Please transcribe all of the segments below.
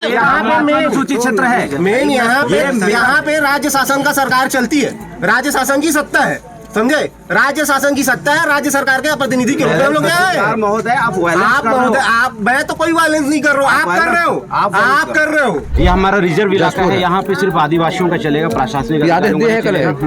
यहाँ पे मेन अनुसूचित क्षेत्र है, मेन यहाँ पे राज्य शासन का सरकार चलती है, राज्य शासन की सत्ता है, समझे? राज्य शासन की सत्ता है, राज्य सरकार के प्रतिनिधि के रूप में हम लोग हैं। महोदय आप मैं तो कोई वायलेंस नहीं कर रहा हूँ, आप कर रहे हो। ये हमारा रिजर्व इलाका है, यहाँ पे सिर्फ आदिवासियों का चलेगा, प्रशासनिक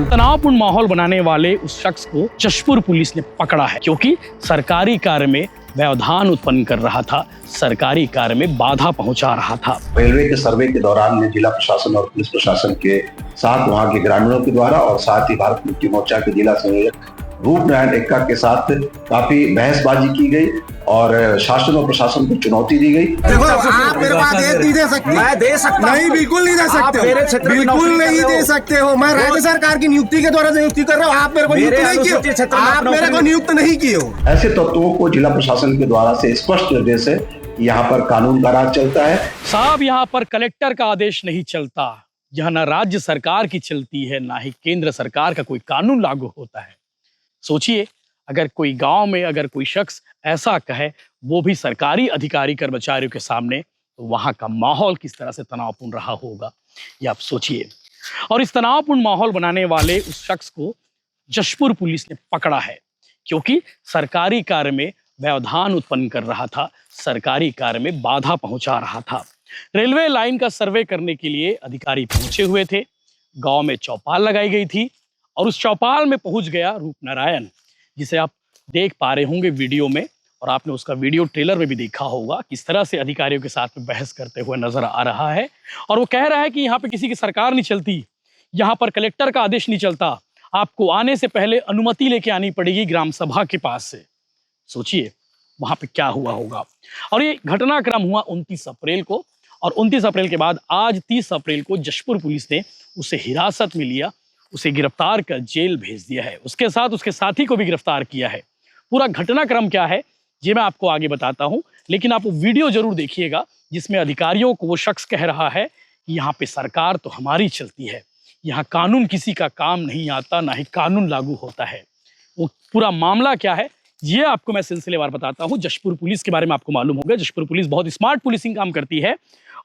तनावपूर्ण माहौल बनाने वाले उस शख्स को जशपुर पुलिस ने पकड़ा है, क्योंकि सरकारी कार्य में व्यवधान उत्पन्न कर रहा था, सरकारी कार्य में बाधा पहुंचा रहा था। रेलवे के सर्वे के दौरान में जिला प्रशासन और पुलिस प्रशासन के साथ वहां के ग्रामीणों के द्वारा और साथ ही भारत मुक्ति मोर्चा के जिला संयोजक रूपनारायण एक्का के साथ काफी बहसबाजी की गई और शासन और प्रशासन को चुनौती दी गई। देखो, आप मेरे पास नहीं दे सकते, मैं दे सकता नहीं, बिल्कुल नहीं दे सकते, बिल्कुल नहीं दे सकते हो। मैं राज्य सरकार की नियुक्ति के द्वारा नियुक्ति कर रहा हूँ, आप मेरे को नियुक्त नहीं किए, आप मेरे को नियुक्त नहीं किए हो। ऐसे तत्वों को जिला प्रशासन के द्वारा से स्पष्ट निर्देश है कि यहाँ पर कानून का राज चलता है। साहब, यहाँ पर कलेक्टर का आदेश नहीं चलता, यहाँ न राज्य सरकार की चलती है, ना ही केंद्र सरकार का कोई कानून लागू होता है। सोचिए, अगर कोई गांव में अगर कोई शख्स ऐसा कहे, वो भी सरकारी अधिकारी कर्मचारियों के सामने, तो वहां का माहौल किस तरह से तनावपूर्ण रहा होगा, ये आप सोचिए। और इस तनावपूर्ण माहौल बनाने वाले उस शख्स को जशपुर पुलिस ने पकड़ा है, क्योंकि सरकारी कार्य में व्यवधान उत्पन्न कर रहा था, सरकारी कार्य में बाधा पहुंचा रहा था। रेलवे लाइन का सर्वे करने के लिए अधिकारी पहुंचे हुए थे, गांव में चौपाल लगाई गई थी और उस चौपाल में पहुंच गया रूपनारायण, जिसे आप देख पा रहे होंगे वीडियो में, और आपने उसका वीडियो ट्रेलर में भी देखा होगा, किस तरह से अधिकारियों के साथ में बहस करते हुए नजर आ रहा है। और वो कह रहा है कि यहाँ पे किसी की सरकार नहीं चलती, यहाँ पर कलेक्टर का आदेश नहीं चलता, आपको आने से पहले अनुमति लेके आनी पड़ेगी ग्राम सभा के पास से। सोचिए वहां पे क्या हुआ होगा। और ये घटनाक्रम हुआ 29 अप्रैल को, और 29 अप्रैल के बाद आज 30 अप्रैल को जशपुर पुलिस ने उसे हिरासत में लिया, उसे गिरफ्तार कर जेल भेज दिया है, उसके साथ उसके साथी को भी गिरफ्तार किया है। पूरा घटनाक्रम क्या है ये मैं आपको आगे बताता हूं, लेकिन आप वो वीडियो जरूर देखिएगा जिसमें अधिकारियों को वो शख्स कह रहा है कि यहाँ पे सरकार तो हमारी चलती है, यहाँ कानून किसी का काम नहीं आता, ना ही कानून लागू होता है। वो पूरा मामला क्या है ये आपको मैं सिलसिलेवार बताता हूँ। जशपुर पुलिस के बारे में आपको मालूम होगा, जशपुर पुलिस बहुत स्मार्ट पुलिसिंग काम करती है,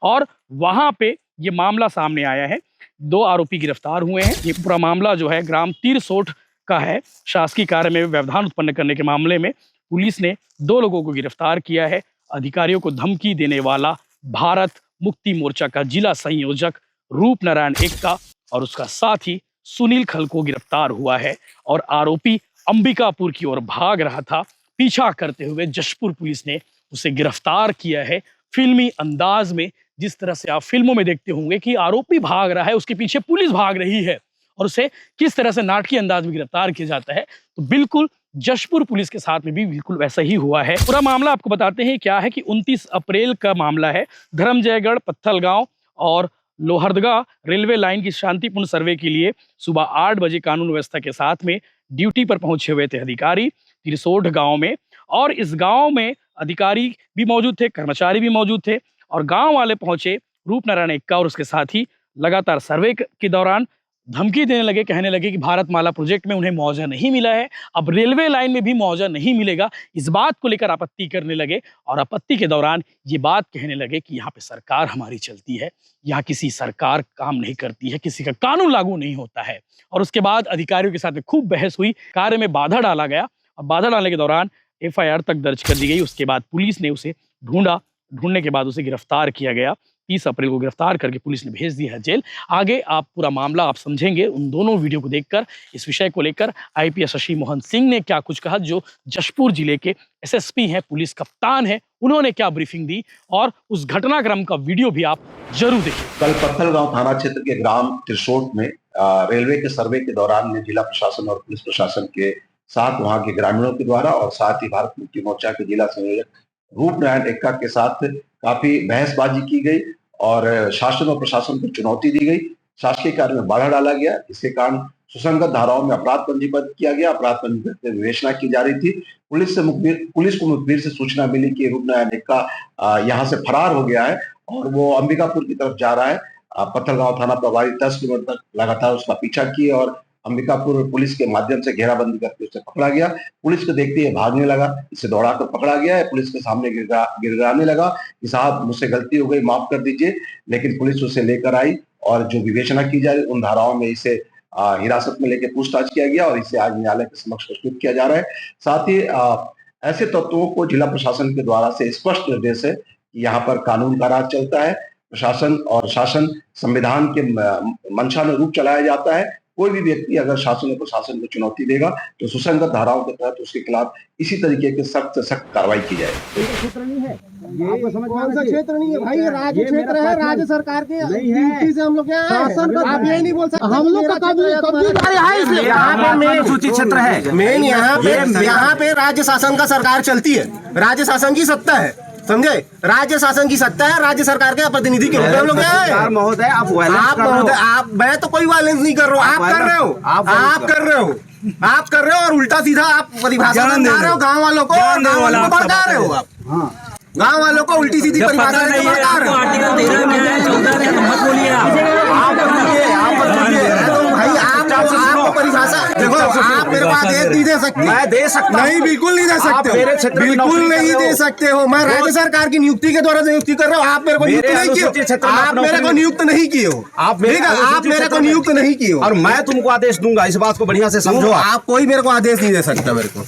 और वहां पे ये मामला सामने आया है। 2 आरोपी गिरफ्तार हुए हैं। ये पूरा मामला जो है ग्राम तीरसोठ का है। शासकीय कार्य में व्यवधान उत्पन्न करने के मामले में पुलिस ने 2 लोगों को गिरफ्तार किया है। अधिकारियों को धमकी देने वाला भारत मुक्ति मोर्चा का जिला संयोजक रूपनारायण एक्का और उसका साथी सुनील खल को गिरफ्तार हुआ है, और आरोपी अंबिकापुर की ओर भाग रहा था। पीछा करते हुए जशपुर पुलिस ने उसे गिरफ्तार किया है फिल्मी अंदाज में। जिस तरह से आप फिल्मों में देखते होंगे कि आरोपी भाग रहा है, उसके पीछे पुलिस भाग रही है, और उसे किस तरह से नाटकीय अंदाज में गिरफ्तार किया जाता है, तो बिल्कुल जशपुर पुलिस के साथ में भी बिल्कुल वैसा ही हुआ है। पूरा मामला आपको बताते हैं क्या है कि 29 अप्रैल का मामला है। धर्मजयगढ़, पत्थलगांव और लोहरदगा रेलवे लाइन की शांतिपूर्ण सर्वे के लिए सुबह 8 बजे कानून व्यवस्था के साथ में ड्यूटी पर पहुंचे हुए थे अधिकारी तिरसोठ गांव में, और इस गांव में अधिकारी भी मौजूद थे, कर्मचारी भी मौजूद थे, और गांव वाले पहुंचे रूपनारायण एक्का और उसके साथी। लगातार सर्वे के दौरान धमकी देने लगे, कहने लगे कि भारतमाला प्रोजेक्ट में उन्हें मुआवजा नहीं मिला है, अब रेलवे लाइन में भी मुआवजा नहीं मिलेगा। इस बात को लेकर आपत्ति करने लगे, और आपत्ति के दौरान ये बात कहने लगे कि यहाँ पे सरकार हमारी चलती है, यहाँ किसी सरकार काम नहीं करती है, किसी का कानून लागू नहीं होता है। और उसके बाद अधिकारियों के साथ में खूब बहस हुई, कार्य में बाधा डाला गया, और बाधा डालने के दौरान FIR तक दर्ज कर दी गई। उसके बाद पुलिस ने उसे ढूंढने के बाद उसे गिरफ्तार किया गया। 30 अप्रैल को गिरफ्तार करके पुलिस ने भेज दिया है जेल। आगे आप पूरा मामला आप समझेंगे उन दोनों वीडियो को देखकर। इस विषय को लेकर IPS शशि मोहन सिंह ने क्या कुछ कहा, जो जशपुर जिले के SSP हैं, पुलिस कप्तान हैं, उन्होंने क्या ब्रीफिंग दी, और उस घटनाक्रम का वीडियो भी आप जरूर देखिए। कल पत्थलगांव थाना क्षेत्र के ग्राम तिरसोठ में रेलवे के सर्वे के दौरान में जिला प्रशासन और पुलिस प्रशासन के साथ वहां के ग्रामीणों के द्वारा और साथ ही भारत मुक्ति मोर्चा के जिला संयोजक रूपनारायण एक्का के साथ काफी बहसबाजी की गई और शासन और प्रशासन को चुनौती दी गई। शासकीय कार्य में बाधा डाला गया, इसके कारण सुसंगत धाराओं में अपराध पंजीबद्ध किया गया। अपराध पंजीबद्ध विवेचना की जा रही थी। पुलिस को मुखबिर से सूचना मिली कि रूपनारायण एक्का यहाँ से फरार हो गया है और वो अंबिकापुर की तरफ जा रहा है। पत्थलगांव थाना प्रभारी 10 किलोमीटर तक लगातार उसका पीछा किए और अंबिकापुर पुलिस के माध्यम से घेराबंदी करके उसे पकड़ा गया। पुलिस को देखते ही भागने लगा, इसे दौड़ाकर पकड़ा गया है। पुलिस के सामने गिड़गिड़ाने लगा कि साहब मुझसे गलती हो गई, माफ कर दीजिए। लेकिन पुलिस उसे लेकर आई और जो विवेचना की जा रही उन धाराओं में इसे हिरासत में लेकर पूछताछ किया गया और इसे आज न्यायालय के समक्ष प्रस्तुत किया जा रहा है। साथ ही ऐसे तत्वों को जिला प्रशासन के द्वारा से स्पष्ट निर्देश है कि यहाँ पर कानून का राज चलता है, प्रशासन और शासन संविधान के मंशानुरूप चलाया जाता है। कोई भी व्यक्ति अगर शासन और प्रशासन को चुनौती देगा तो सुसंगत धाराओं के तहत उसके खिलाफ इसी तरीके की सख्त से सख्त कार्रवाई की जाए। कौन सा क्षेत्र नहीं है भाई, ये राज्य क्षेत्र है, राज्य सरकार के ड्यूटी से हम लोग आप ये नहीं बोल सकते। हम लोग का यहाँ पे मेन सूचित क्षेत्र है, मेन यहाँ पे राज्य शासन का सरकार चलती है, राज्य शासन की सत्ता है, समझे। राज्य शासन की सत्ता है, राज्य सरकार के प्रतिनिधि के रूप में हम लोग महोदय आप मैं तो कोई वायलेंस नहीं कर रहा हूँ, आप कर रहे हो और उल्टा सीधा आप परिभाषा बता रहे हो गाँव वालों को भड़का रहे हो। आप गाँव वालों को उल्टी सीधी परिभाषा बता रहे हो। आर्टिकल 13 में है, 14 में है, मत बोलिए आपको परिभाषा देखो, आप मेरे को आदेश नहीं दे सकते। मैं दे सकता नहीं, बिल्कुल नहीं दे सकते, बिल्कुल नहीं दे सकते हो। मैं राज्य सरकार की नियुक्ति के द्वारा नियुक्ति कर रहा हूँ, आप मेरे को नियुक्त नहीं किए, आप मेरे को नियुक्त नहीं किए हो, आप मेरे को नियुक्त नहीं किए हो और मैं तुमको आदेश दूंगा, इस बात को बढ़िया से समझो। आप कोई मेरे को आदेश नहीं दे सकता मेरे को।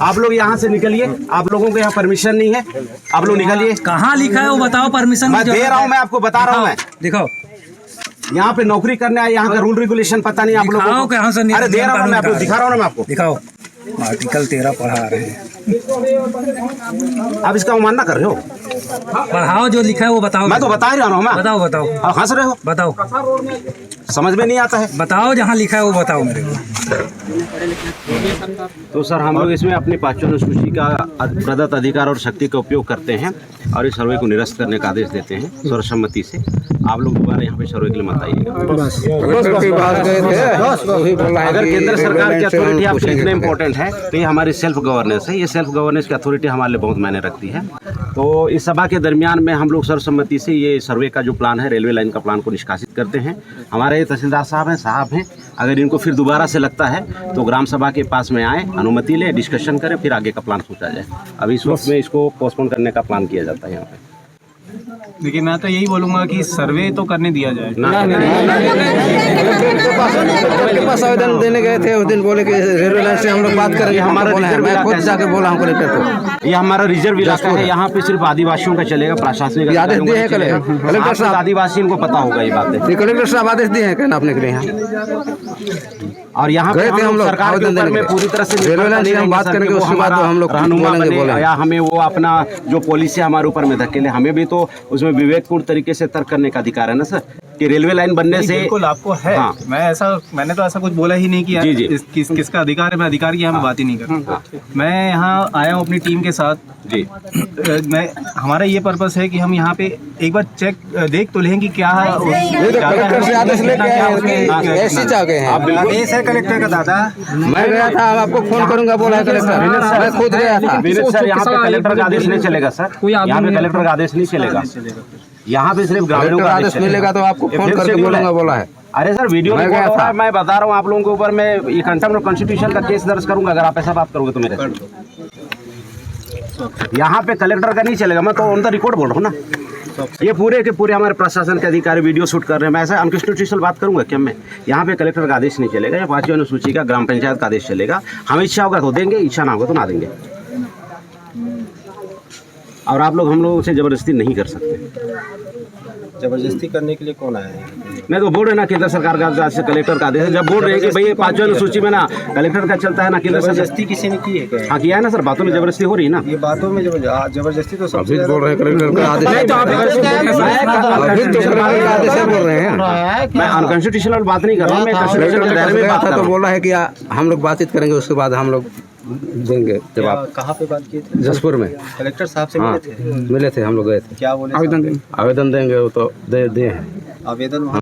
आप लोग यहाँ से निकलिए, आप लोगों को यहाँ परमिशन नहीं है, आप लोग निकलिए। कहाँ लिखा है वो बताओ, परमिशन मैं दे रहा हूँ, मैं आपको बता रहा हूँ। मैं दिखाओ, यहाँ पे नौकरी करने आए, यहाँ का रूल रेगुलेशन पता नहीं आप लोगों को। कहाँ से? अरे दे रहा हूँ मैं आपको, दिखा रहा हूँ ना मैं आपको। दिखाओ, आर्टिकल 13 पढ़ा रहे हैं। आप इसका अवमानना कर रहे हो। पढ़ाओ, जो लिखा है वो बताओ। मैं तो बता ही रहा हूँ। बताओ बताओ, हंस रहे हो, बताओ, समझ में नहीं आता है। बताओ, जहाँ लिखा है वो बताओ मेरे को। तो सर हम लोग इसमें अपनी 5वीं अनुसूची का प्रदत्त अधिकार और शक्ति का उपयोग करते हैं और इस सर्वे को निरस्त करने का आदेश देते हैं सर्वसम्मति से। आप लोग दोबारा यहाँ पे सर्वे के लिए मत आइएगा। अगर केंद्र सरकार की अथॉरिटी आपके लिए इतना इम्पोर्टेंट है तो ये हमारी सेल्फ गवर्नेंस है। ये सेल्फ गवर्नेंस की अथॉरिटी हमारे लिए बहुत मायने रखती है। तो इस सभा के दरमियान में हम लोग सर्वसम्मति से ये सर्वे का जो प्लान है, रेलवे लाइन का प्लान को निष्कासित करते हैं। हमारे तहसीलदार साहब हैं, अगर इनको फिर दोबारा से लगता है तो ग्राम सभा के पास में आए, अनुमति ले, डिस्कशन करें, फिर आगे का प्लान सोचा जाए। अभी इस वक्त में इसको पोस्टपोन करने का प्लान किया जाता है यहाँ पे। देखिए, मैं तो यही बोलूंगा कि सर्वे तो करने दिया जाए। के पास आवेदन देने गए थे उस दिन, बोले कि रेलवे लाइन से हम लोग बात करेंगे। हमारा मैं खुद जाके बोला हूँ कलेक्टर को, ये हमारा रिजर्व इलाका है, यहाँ पे सिर्फ आदिवासियों का चलेगा, प्रशासनिक आदेश दिए हैं कलेक्टर साहब। आदिवासी इनको पता होगा ये बातें। कलेक्टर साहब आदेश दिए हैं कहना अपने के लिए यहाँ। और यहाँ पे हम लोग सरकार के ऊपर में पूरी तरह से रेलवे लाइन से हम बात करेंगे, उसके बाद हम लोग बोलेंगे या हमें वो अपना जो पॉलिसी हमारे ऊपर में धकेले, हमें भी तो उसमें विवेकपूर्ण तरीके से तर्क करने का अधिकार है ना सर, कि रेलवे लाइन बनने से। बिल्कुल आपको है। हाँ। मैंने तो ऐसा कुछ बोला ही नहीं कि जी। किसका अधिकार है, मैं अधिकार की यहाँ बात ही नहीं करता। मैं यहाँ आया हूँ अपनी टीम के साथ जी। हमारा ये पर्पस है कि हम यहाँ पे एक बार देख तो लें कि क्या कलेक्टर से आदेश लेके हैं कलेक्टर का। दादा मैं गया था, आपको फोन करूंगा बोला है कलेक्टर, मैं खुद गया था। सर यहाँ पे कलेक्टर का आदेश नहीं चलेगा सर, यहाँ पे कलेक्टर का आदेश नहीं चलेगा, यहाँ पे सिर्फ ग्रामीणों का आदेश मिलेगा तो आपको फोन करके बोलूंगा बोला है। अरे सर वीडियो में मैं बता रहा हूँ आप लोगों के ऊपर, मैं ये कंटेम्प्ट ऑफ कॉन्स्टिट्यूशन का केस दर्ज करूंगा अगर आप ऐसा बात करोगे तो मेरे। यहाँ पे कलेक्टर का नहीं चलेगा, मैं तो ऑन द रिकॉर्ड बोल रहा हूँ ना। ये पूरे के पूरे हमारे प्रशासन के अधिकारी वीडियो शूट कर रहे हैं। मैं ऐसा अनकॉन्स्टिट्यूशनल बात करूंगा क्या? मैं यहाँ पे कलेक्टर का आदेश नहीं चलेगा, या 5वीं अनुसूची का ग्राम पंचायत का आदेश चलेगा। हमें इच्छा होगा तो देंगे, इच्छा ना होगा तो ना देंगे। और आप लोग हम लोगों से जबरदस्ती नहीं कर सकते। जबरदस्ती करने के लिए कौन आया है? मैं तो बोल रहे ना केंद्र सरकार का से कलेक्टर का आदेश है। जब बोल रहे हैं कि भाई 5वीं अनुसूची में ना कलेक्टर का चलता है ना, केंद्र जबरदस्ती किसी ने की है क्या? हाँ किया है ना सर, बातों में जबरदस्ती हो रही है ना। ये बातों में जबरदस्ती तो सब बोल रहे हैं कलेक्टर का आदेश बोल रहे हैं। मैं अनकॉन्स्टिट्यूशनल बात नहीं कर रहा हूँ, मैं कॉन्स्टिट्यूशनल दायरे में बात कर रहा हूँ। तो बोला है कि हम लोग बातचीत करेंगे, उसके बाद हम लोग देंगे जवाब। कहाँ पे बात की थी? जसपुर में कलेक्टर साहब से मिले थे? मिले थे, हम लोग गए थे। क्या बोले? आवेदन देंगे, वो तो दे हैं आवेदन।